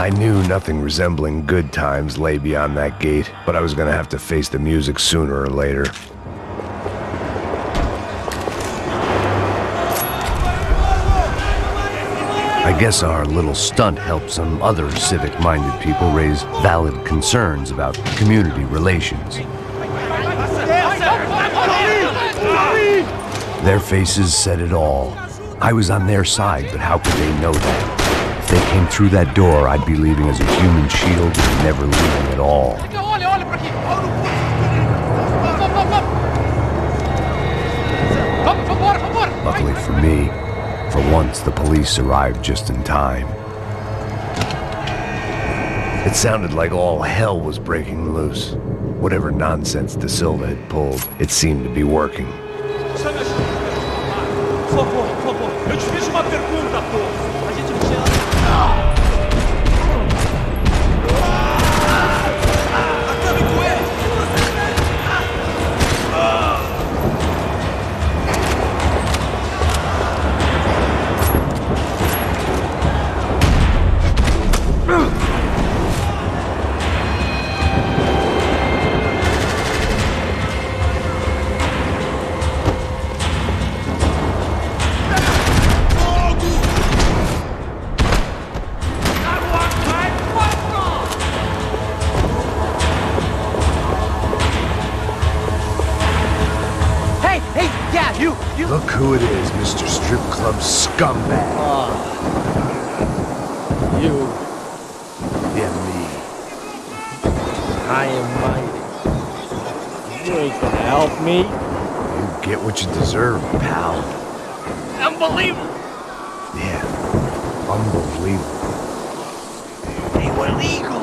I knew nothing resembling good times lay beyond that gate, but I was gonna have to face the music sooner or later. I guess our little stunt helped some other civic-minded people raise valid concerns about community relations. Their faces said it all. I was on their side, but how could they know that? If they came through that door, I'd be leaving as a human shield and never leaving at all. Luckily for me, for once the police arrived just in time. It sounded like all hell was breaking loose. Whatever nonsense De Silva had pulled, it seemed to be working. Eu te fiz uma pergunta, pô. A gente não tinha... Acabe com ele! Look who it is, Mr. Strip Club Scumbag. You. Yeah, me. I am mighty. You ain't gonna help me. You get what you deserve, pal. Unbelievable! Yeah, unbelievable. They were legal!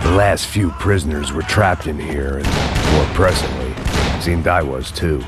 The last few prisoners were trapped in here, and more pressingly, seemed I was too.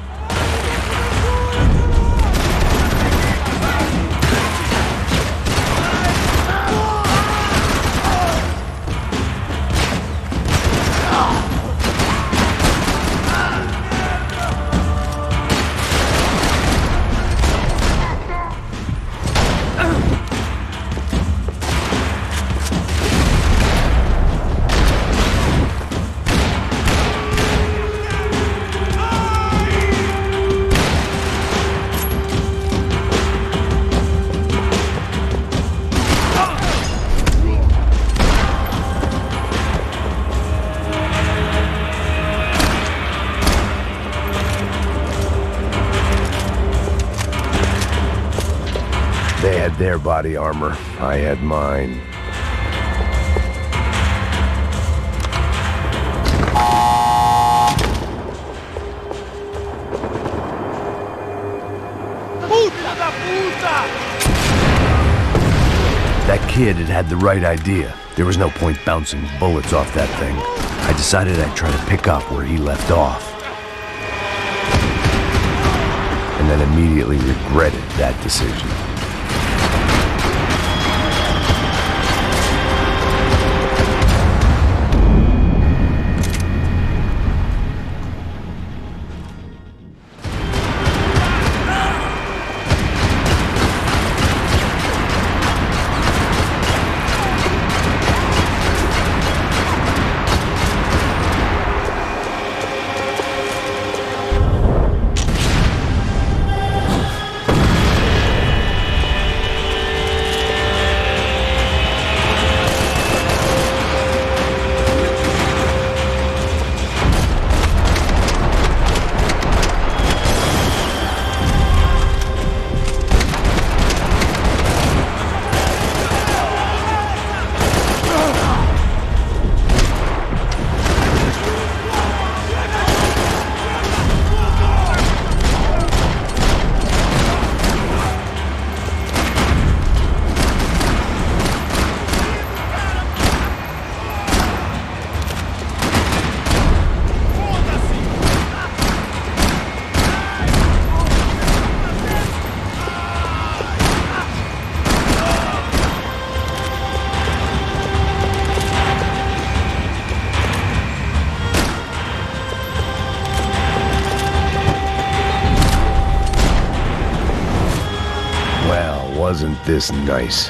They had their body armor, I had mine. That kid had the right idea. There was no point bouncing bullets off that thing. I decided I'd try to pick up where he left off. And then immediately regretted that decision. it this nice?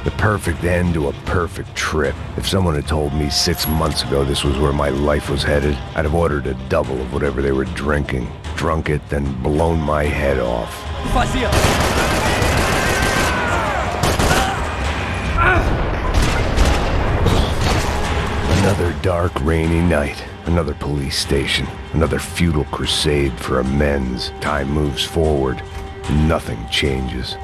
The perfect end to a perfect trip. If someone had told me 6 months ago this was where my life was headed, I'd have ordered a double of whatever they were drinking, drunk it, then blown my head off. Fazia! Another dark, rainy night. Another police station. Another futile crusade for amends. Time moves forward. Nothing changes.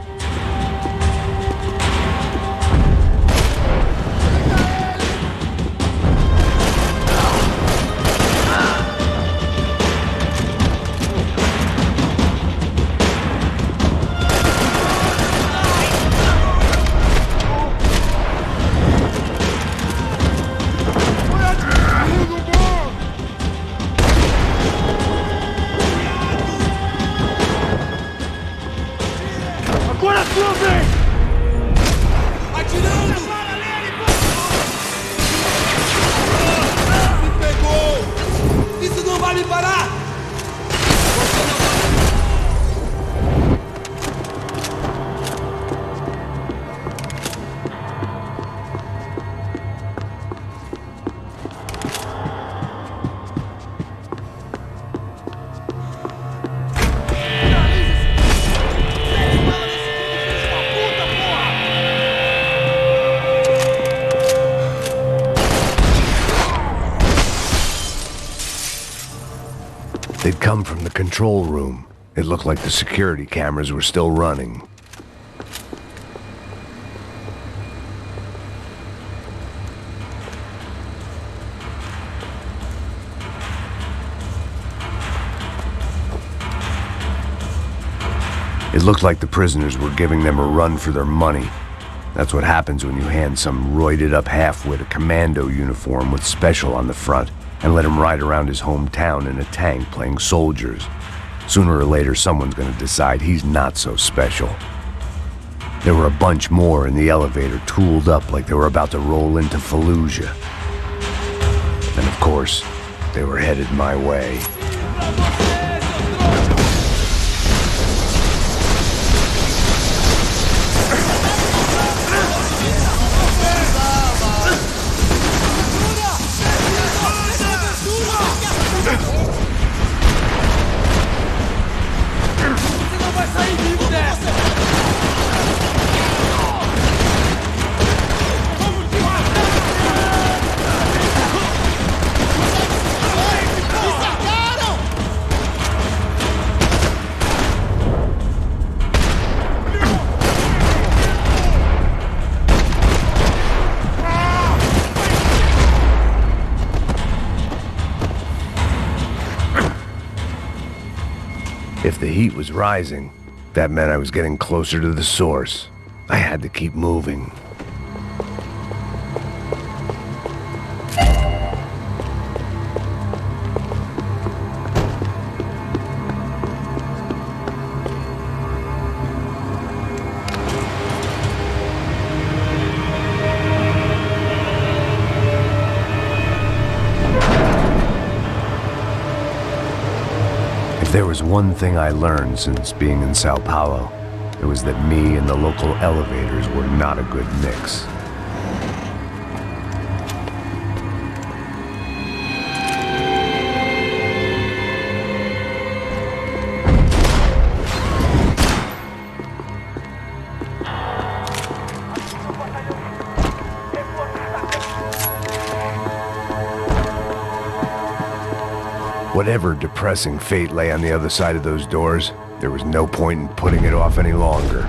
They'd come from the control room. It looked like the security cameras were still running. It looked like the prisoners were giving them a run for their money. That's what happens when you hand some roided-up halfwit a commando uniform with special on the front and let him ride around his hometown in a tank playing soldiers. Sooner or later, someone's gonna decide he's not so special. There were a bunch more in the elevator, tooled up like they were about to roll into Fallujah. And of course, they were headed my way. If the heat was rising, that meant I was getting closer to the source. I had to keep moving. If there was one thing I learned since being in Sao Paulo, it was that me and the local elevators were not a good mix. Whatever depressing fate lay on the other side of those doors, there was no point in putting it off any longer.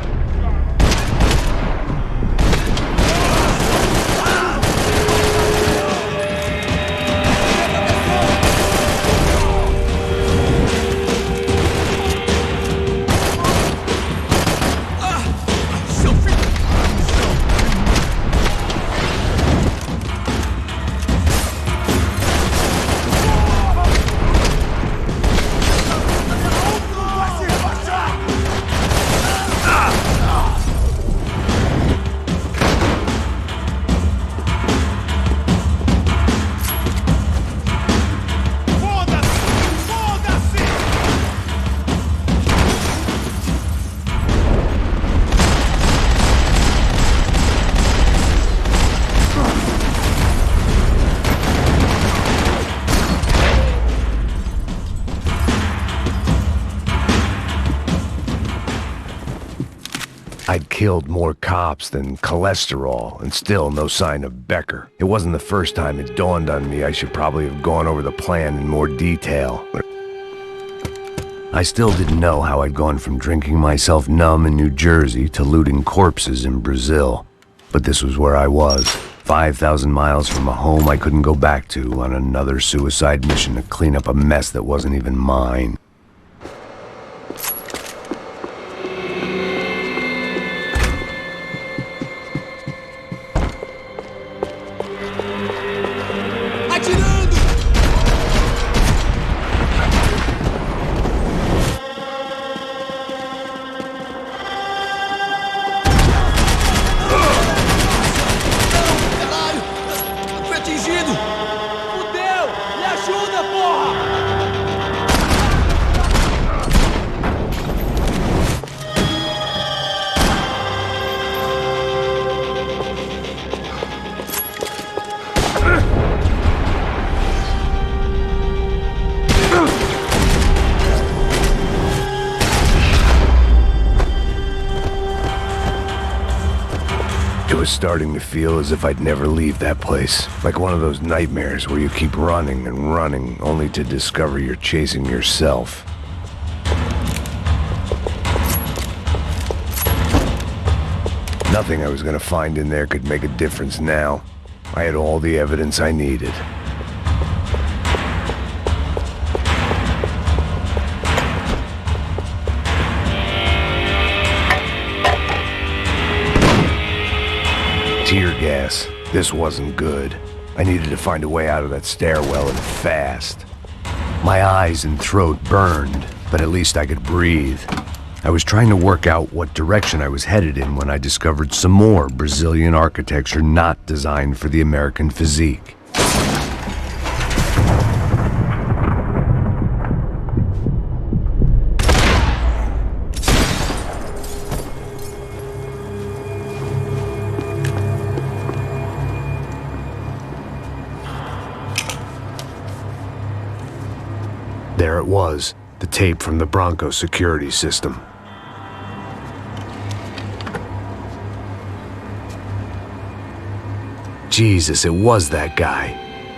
I'd killed more cops than cholesterol, and still no sign of Becker. It wasn't the first time it dawned on me I should probably have gone over the plan in more detail. I still didn't know how I'd gone from drinking myself numb in New Jersey to looting corpses in Brazil. But this was where I was, 5,000 miles from a home I couldn't go back to, on another suicide mission to clean up a mess that wasn't even mine. It was starting to feel as if I'd never leave that place. Like one of those nightmares where you keep running and running, only to discover you're chasing yourself. Nothing I was gonna find in there could make a difference now. I had all the evidence I needed. Tear gas. This wasn't good. I needed to find a way out of that stairwell and fast. My eyes and throat burned, but at least I could breathe. I was trying to work out what direction I was headed in when I discovered some more Brazilian architecture not designed for the American physique. There it was, the tape from the Bronco security system. Jesus, it was that guy.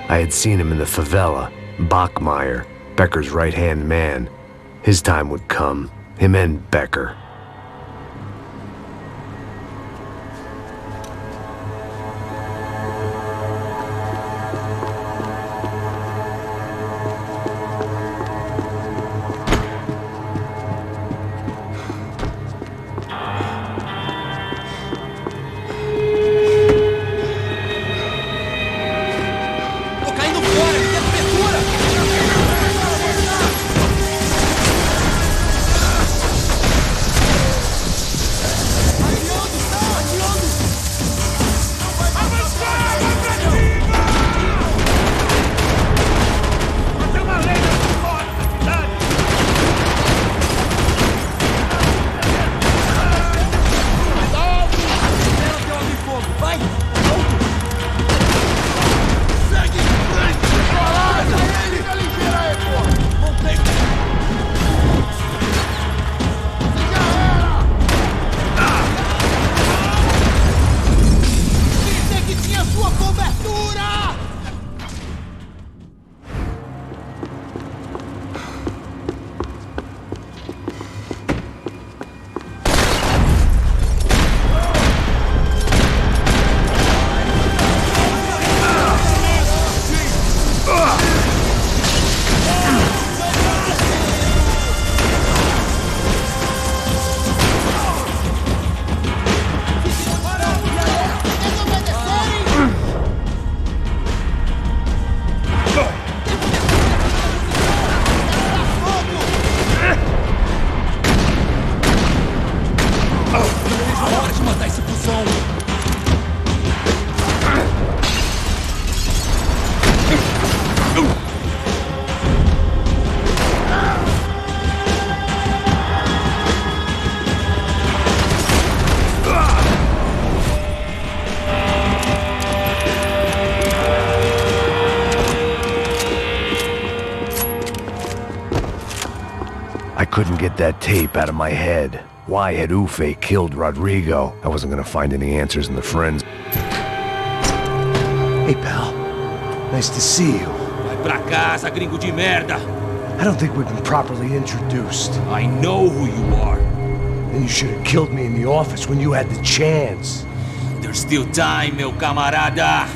I had seen him in the favela, Bachmeyer, Becker's right-hand man. His time would come, him and Becker. couldn't get that tape out of my head. Why had Ufe killed Rodrigo? I wasn't gonna find any answers in the forensics. Hey, pal. Nice to see you. Vai pra casa, gringo de merda! I don't think we've been properly introduced. I know who you are. Then you should have killed me in the office when you had the chance. There's still time, meu camarada!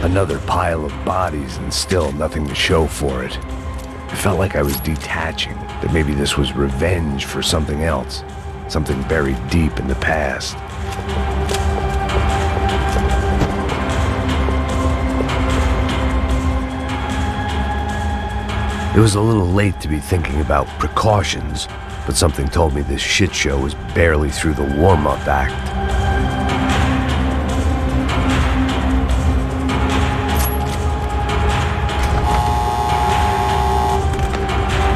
Another pile of bodies and still nothing to show for it. It felt like I was detaching, that maybe this was revenge for something else, something buried deep in the past. It was a little late to be thinking about precautions, but something told me this shit show was barely through the warm-up act.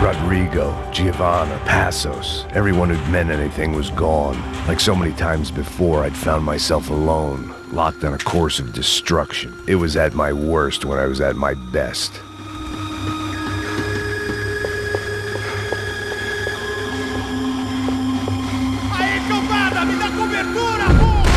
Rodrigo, Giovanna, Passos, everyone who'd meant anything was gone. Like so many times before, I'd found myself alone, locked on a course of destruction. It was at my worst when I was at my best. Aí, cambada, me dá cobertura, porra!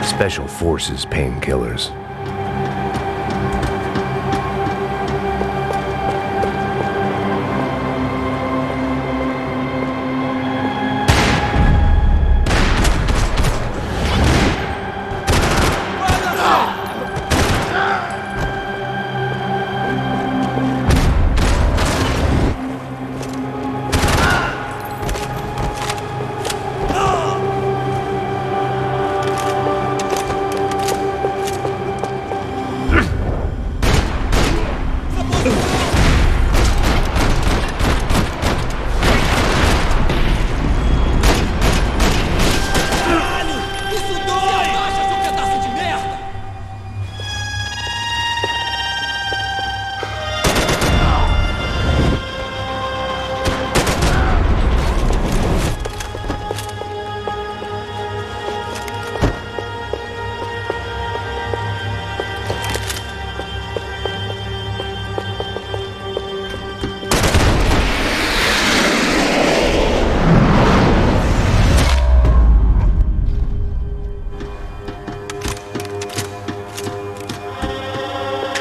Special Forces painkillers.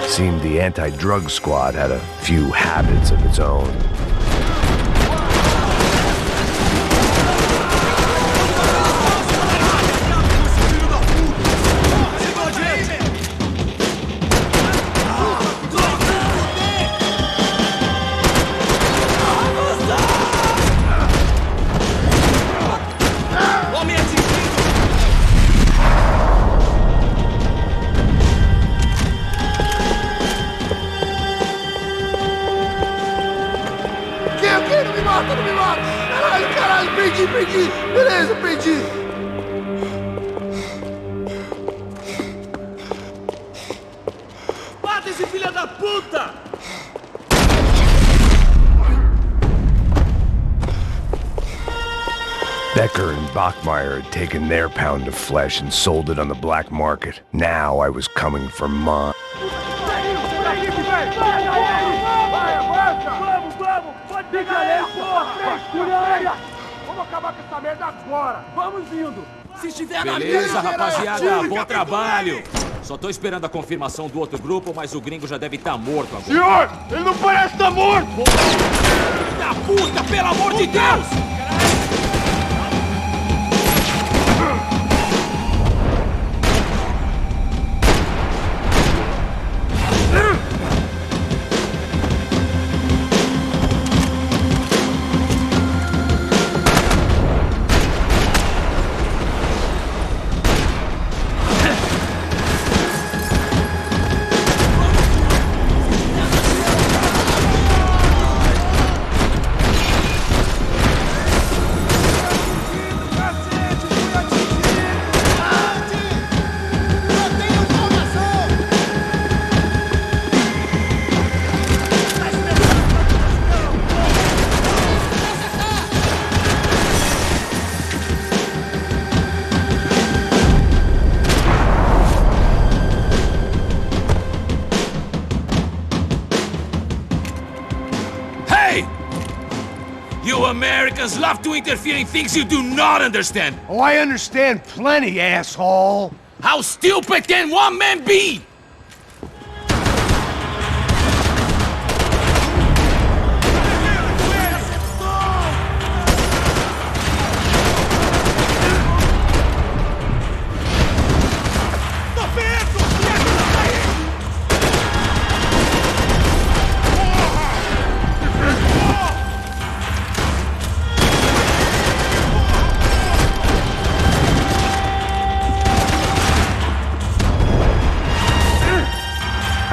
Seemed the anti-drug squad had a few habits of its own. Perdi! Beleza, perdi! Mata esse filho da puta! Becker and Bachmeyer had taken their pound of flesh and sold it on the black market. Now I was coming for mine. Vamos acabar com essa merda agora! Vamos vindo! Se estiver na Beleza, rapaziada, bom trabalho! Só tô esperando a confirmação do outro grupo, mas o gringo já deve estar morto agora. Senhor, ele não parece estar morto! Filho da puta, pelo amor de Deus! You Americans love to interfere in things you do not understand. Oh, I understand plenty, asshole. How stupid can one man be?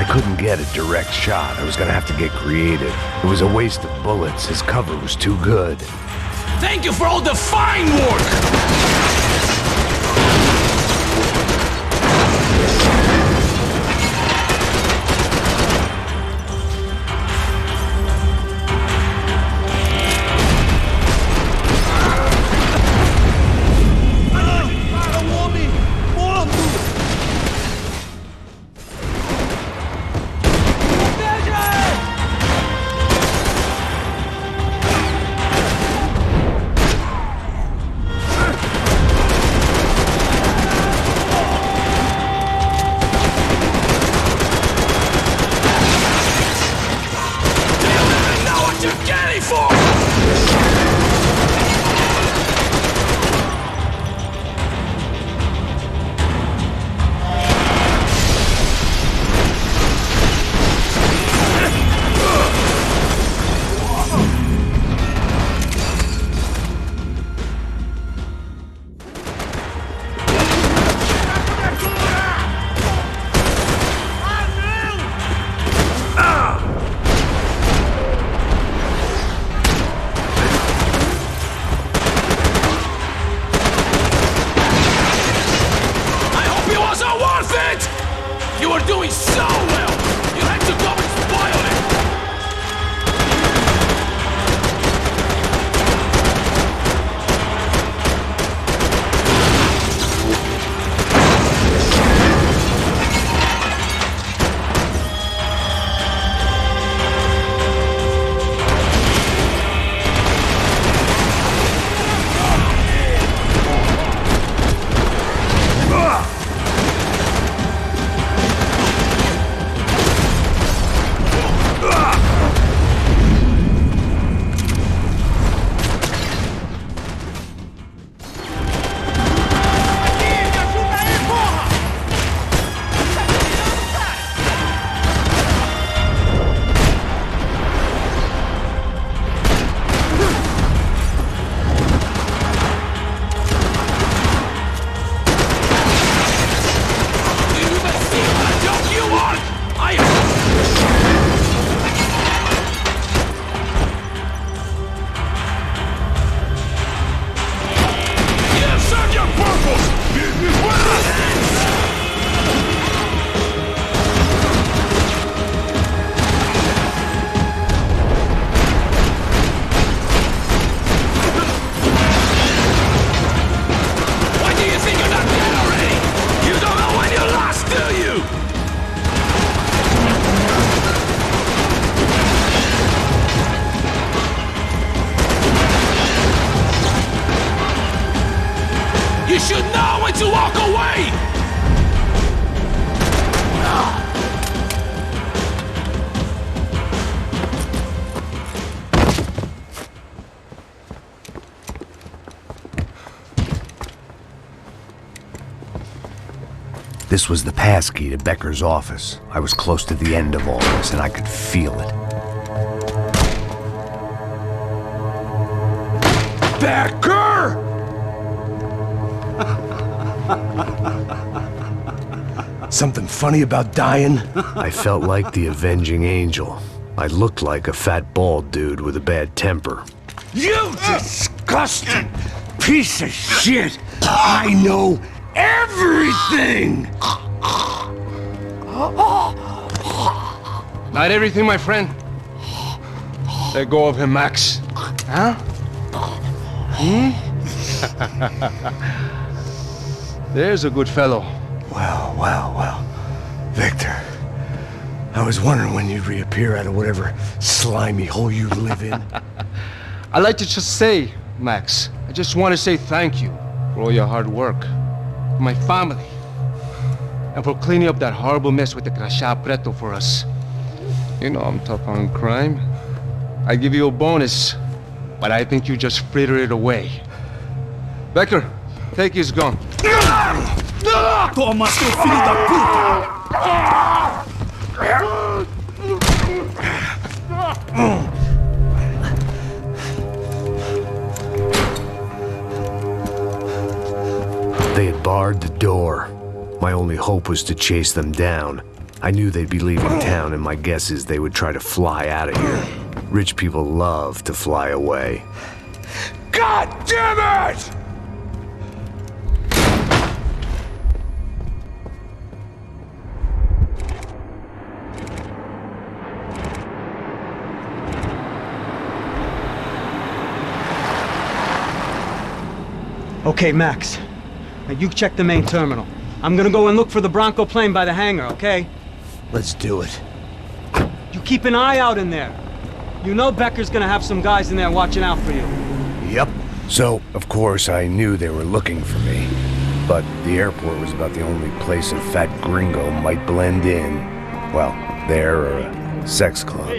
Couldn't get a direct shot. I was gonna have to get creative. It was a waste of bullets. His cover was too good. Thank you for all the fine work! You were doing so well! You had to go and spoil it! know when to walk away! This was the passkey to Becker's office. I was close to the end of all this, and I could feel it. Becker! Something funny about dying? I felt like the avenging angel. I looked like a fat bald dude with a bad temper. You disgusting piece of shit! I know everything! Not everything, my friend. Let go of him, Max. Huh? There's a good fellow. Well. Victor, I was wondering when you'd reappear out of whatever slimy hole you live in. I'd like to just say, Max, I just want to say thank you for all your hard work, for my family, and for cleaning up that horrible mess with the crachá preto for us. You know I'm tough on crime. I give you a bonus, but I think you just frittered it away. Becker, take his gun. Toma, seu filho da puta! They had barred the door. My only hope was to chase them down. I knew they'd be leaving town, and my guess is they would try to fly out of here. Rich people love to fly away. God damn it! Okay, Max. Now you check the main terminal. I'm gonna go and look for the Bronco plane by the hangar, okay? Let's do it. You keep an eye out in there. You know Becker's gonna have some guys in there watching out for you. Yep. So, of course, I knew they were looking for me. But the airport was about the only place a fat gringo might blend in. Well, there or a sex club.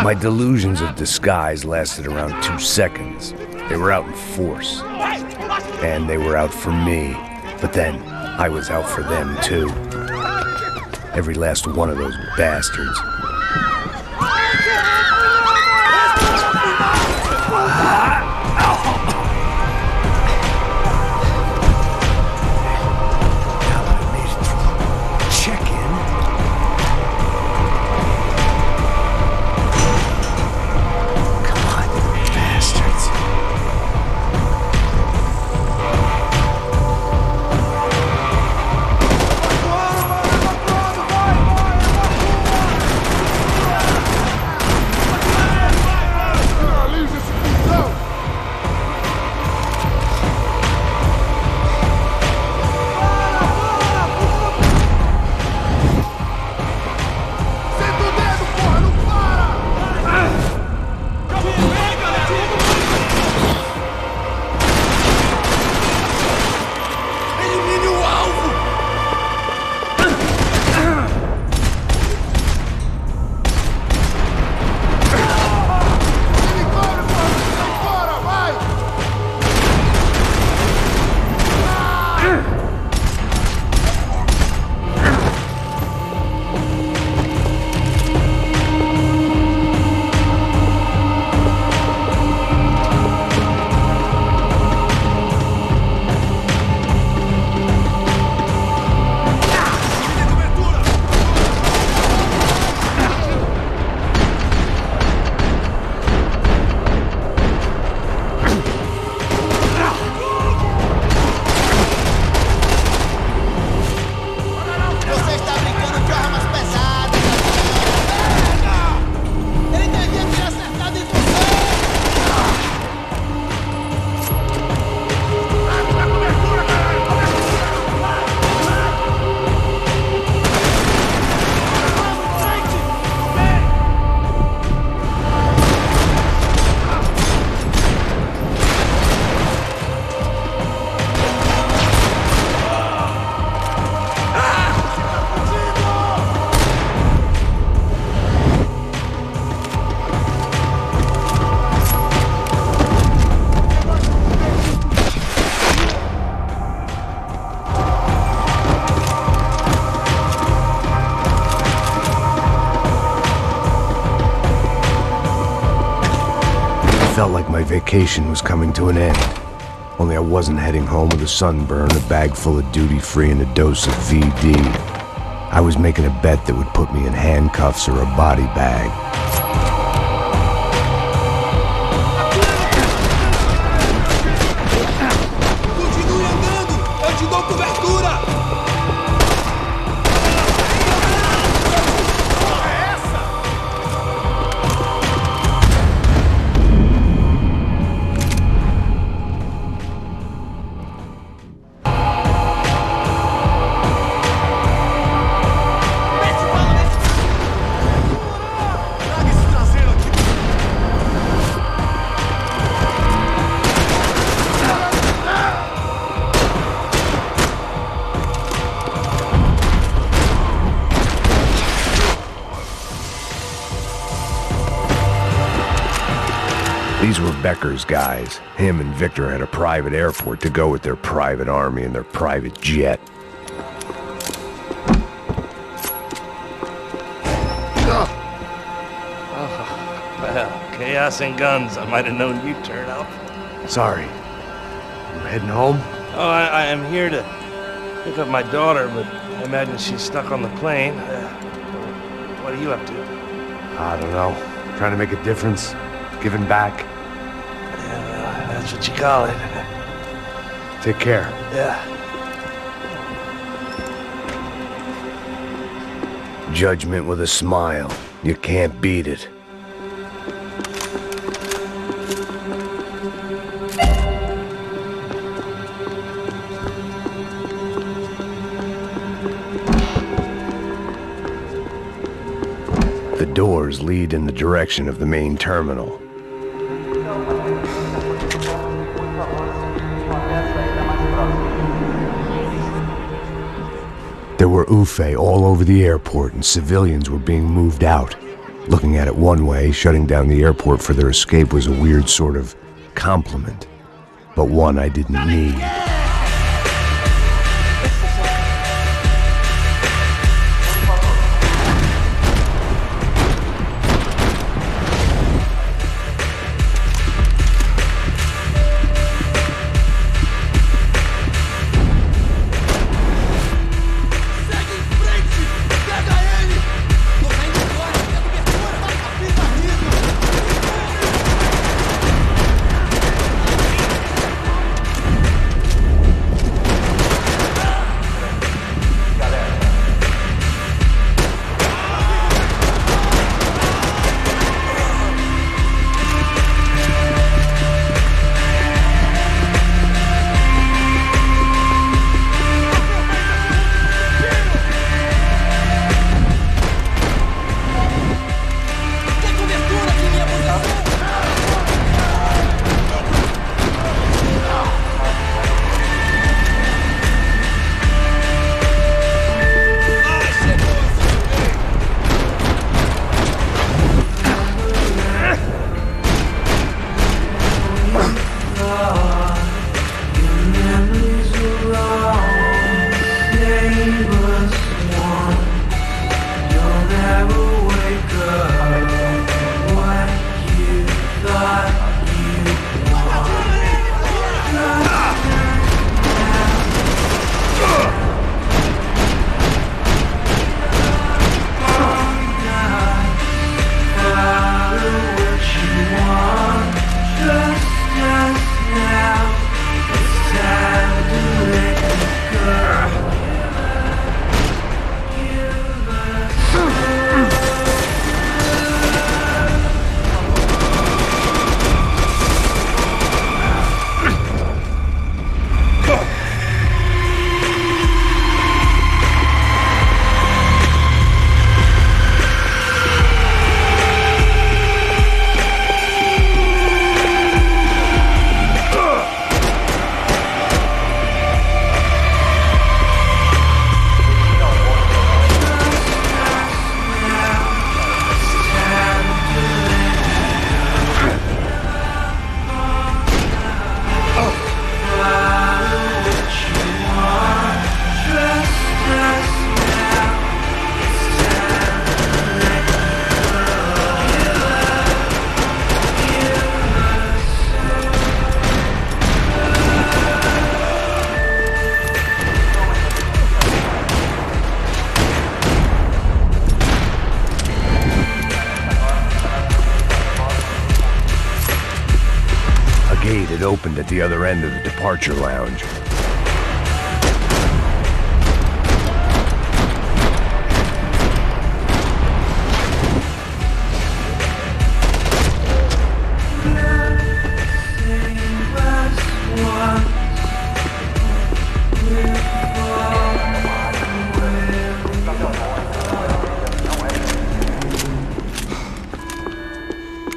My delusions of disguise lasted around 2 seconds. They were out in force. And they were out for me. But then, I was out for them too. Every last one of those bastards. my vacation was coming to an end. Only I wasn't heading home with a sunburn, a bag full of duty-free, and a dose of VD. I was making a bet that would put me in handcuffs or a body bag. Continue andando! Eu te dou cobertura! These were Becker's guys. Him and Victor had a private airport to go with their private army and their private jet. Well, chaos and guns. I might have known you'd turn up. Sorry. You heading home? Oh, I am here to pick up my daughter, but I imagine she's stuck on the plane. What are you up to? I don't know. Trying to make a difference. Giving back. Yeah, that's what you call it. Take care. Yeah. Judgment with a smile. You can't beat it. The doors lead in the direction of the main terminal. There were UFE all over the airport, and civilians were being moved out. Looking at it one way, shutting down the airport for their escape was a weird sort of compliment, but one I didn't need. gate had opened at the other end of the departure lounge.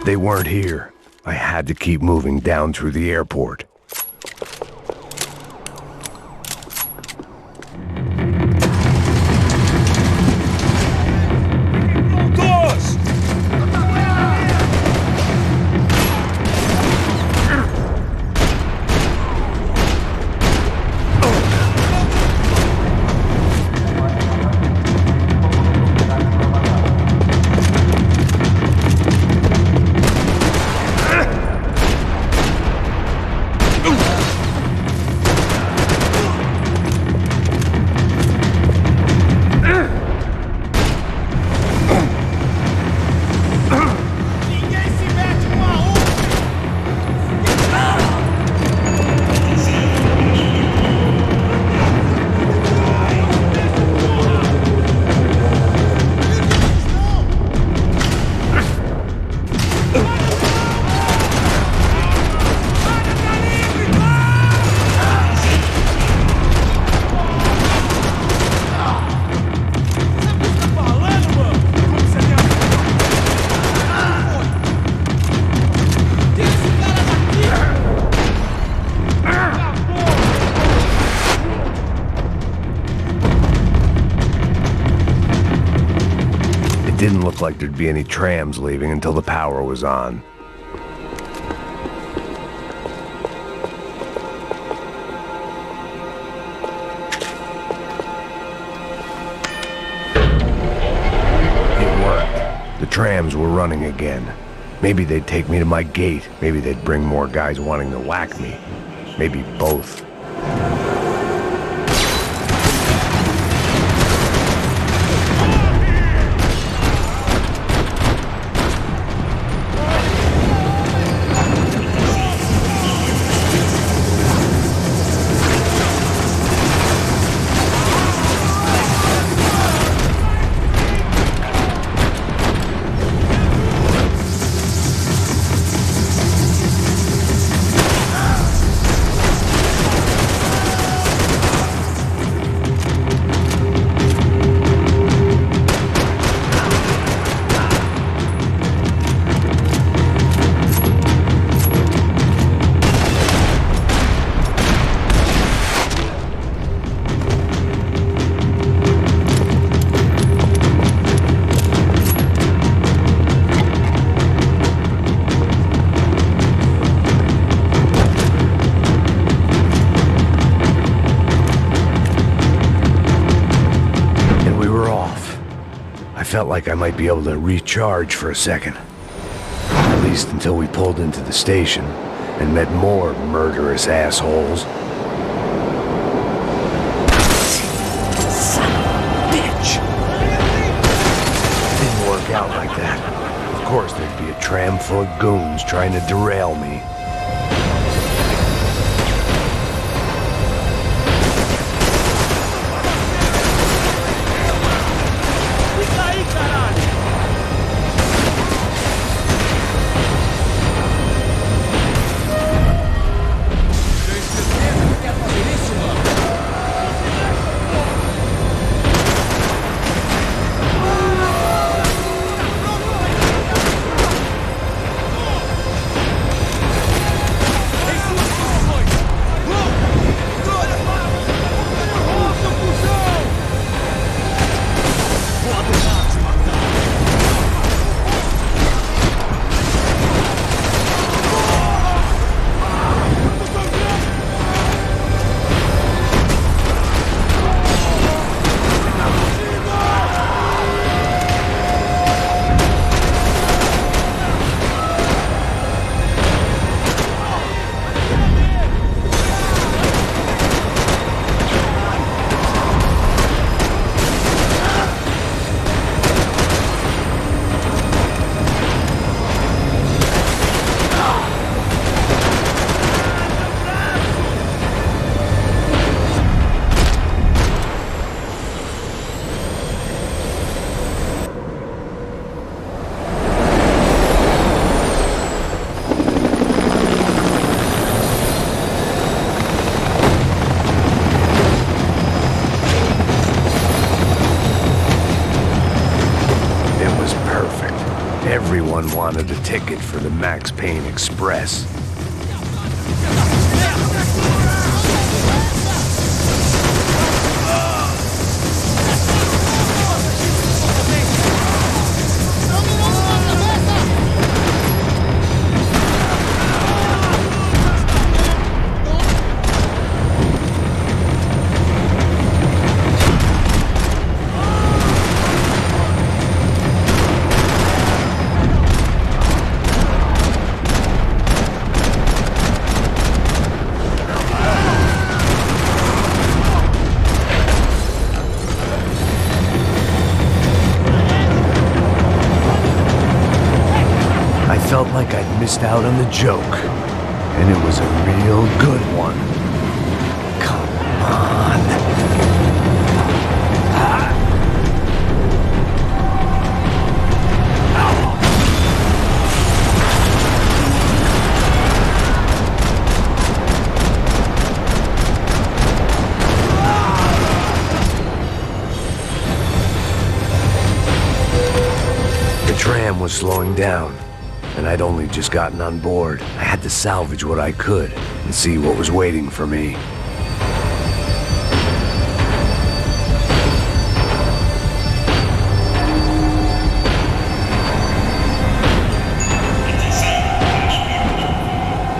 They weren't here. I had to keep moving down through the airport. Didn't look like there'd be any trams leaving until the power was on. It worked. The trams were running again. Maybe they'd take me to my gate. Maybe they'd bring more guys wanting to whack me. Maybe both. Felt like I might be able to recharge for a second. At least until we pulled into the station and met more murderous assholes. Son of a bitch! Didn't work out like that. Of course there'd be a tram full of goons trying to derail me. wanted a ticket for the Max Payne Express. Felt like I'd missed out on the joke, and it was a real good one. Come on. The tram was slowing down, and I'd only just gotten on board. I had to salvage what I could and see what was waiting for me.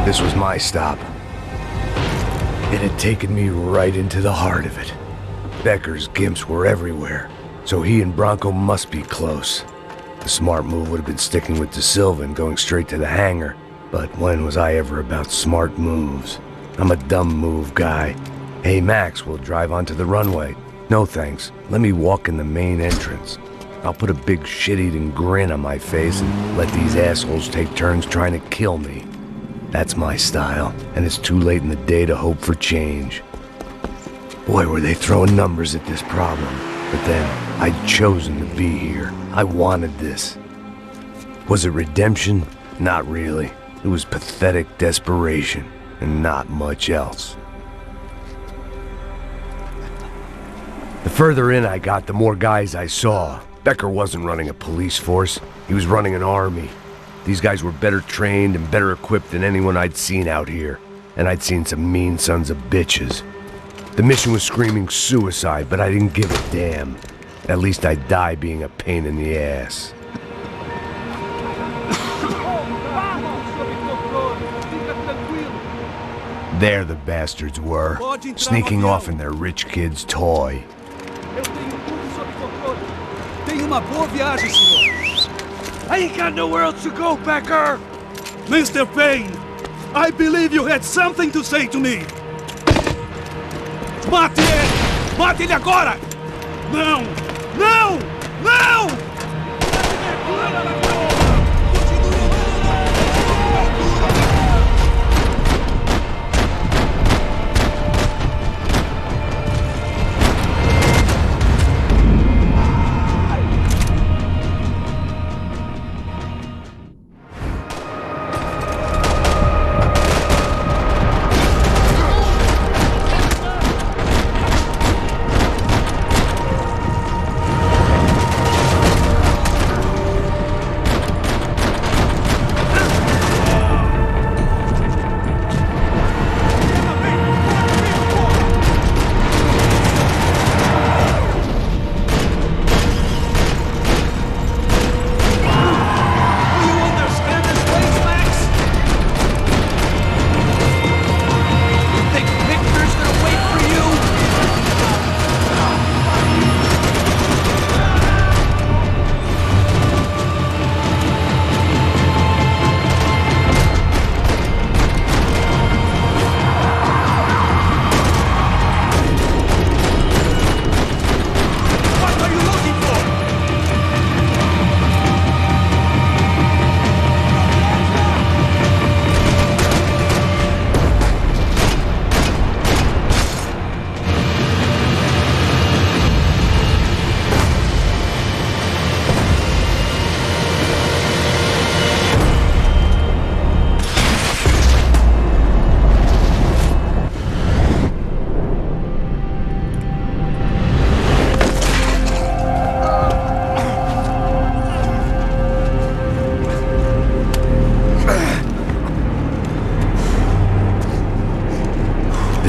This was my stop. It had taken me right into the heart of it. Becker's gimps were everywhere, so he and Bronco must be close. The smart move would have been sticking with De Silva and going straight to the hangar, but when was I ever about smart moves? I'm a dumb move guy. Hey Max, we'll drive onto the runway. No thanks, let me walk in the main entrance. I'll put a big shit-eating grin on my face and let these assholes take turns trying to kill me. That's my style, and it's too late in the day to hope for change. Boy, were they throwing numbers at this problem. But then, I'd chosen to be here. I wanted this. Was it redemption? Not really. It was pathetic desperation, and not much else. The further in I got, the more guys I saw. Becker wasn't running a police force. He was running an army. These guys were better trained and better equipped than anyone I'd seen out here. And I'd seen some mean sons of bitches. The mission was screaming suicide, but I didn't give a damn. At least I'd die being a pain in the ass. There the bastards were, sneaking off in their rich kid's toy. Tenha uma boa viagem, senhor. I ain't got nowhere else to go, Becker! Mr. Payne, I believe you had something to say to me. Mate ele! Mate ele agora! Não! Não! Não!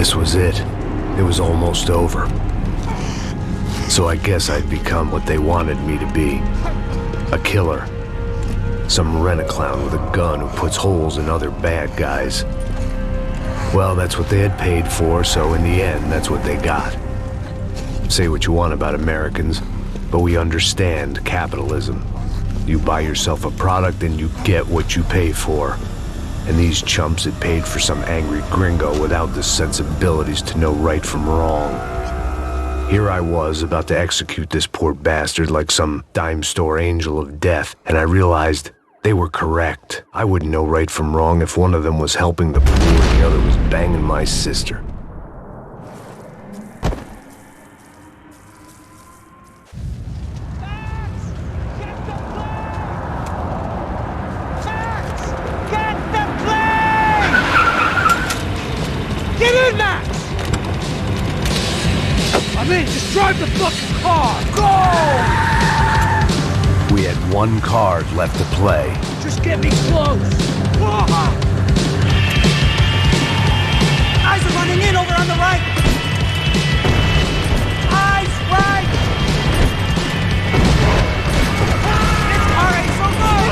This was it. It was almost over. So I guess I'd become what they wanted me to be. A killer. Some rent-a-clown with a gun who puts holes in other bad guys. Well, that's what they had paid for, so in the end, that's what they got. Say what you want about Americans, but we understand capitalism. You buy yourself a product and you get what you pay for. And these chumps had paid for some angry gringo without the sensibilities to know right from wrong. Here I was about to execute this poor bastard like some dime store angel of death, and I realized they were correct. I wouldn't know right from wrong if one of them was helping the poor and the other was banging my sister. Just drive the fucking car! Go! We had one card left to play. Just get me close! Eyes are running in over on the right! Eyes right! This car ain't so good!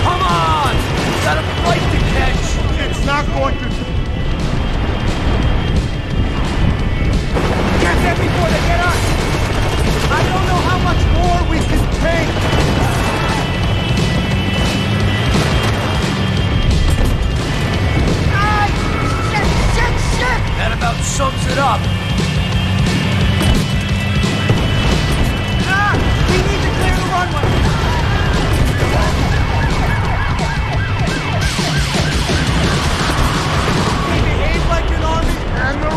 Come on! We got a flight to catch! It's not going to... Get there before they get us! I don't know how much more we can take! Ah! Shit! That about sums it up! Ah! We need to clear the runway! We behave like an army and the...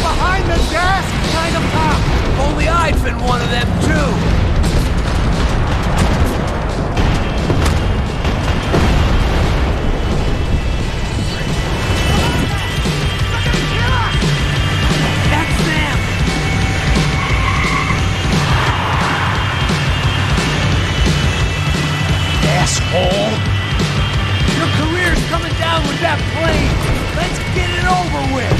Behind the gas kind of cop. Only I'd been one of them too. That's them. Asshole. Your career's coming down with that plane. Let's get it over with.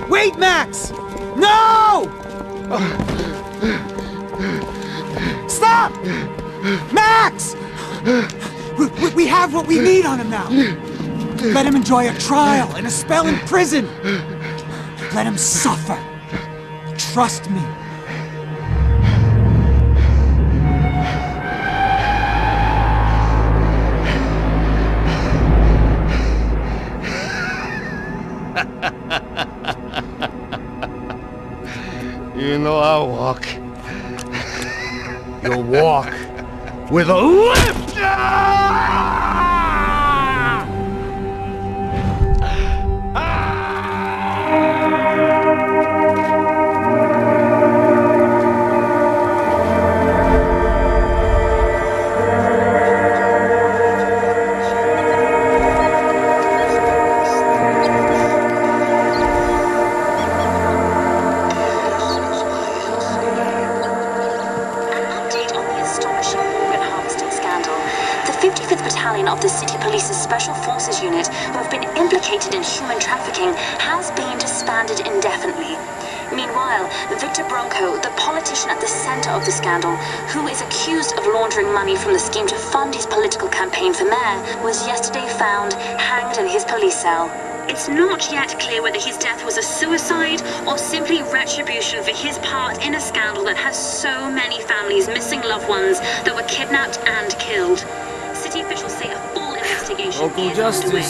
Wait, Max! No! Stop! Max! We have what we need on him now. Let him enjoy a trial and a spell in prison. Let him suffer. Trust me. You know I'll walk. You'll walk with a lift! Of the City Police's Special Forces unit who have been implicated in human trafficking has been disbanded indefinitely. Meanwhile, Victor Bronco, the politician at the center of the scandal, who is accused of laundering money from the scheme to fund his political campaign for mayor, was yesterday found hanged in his police cell. It's not yet clear whether his death was a suicide or simply retribution for his part in a scandal that has so many families missing loved ones that were kidnapped and killed. City officials say a full investigation is underway.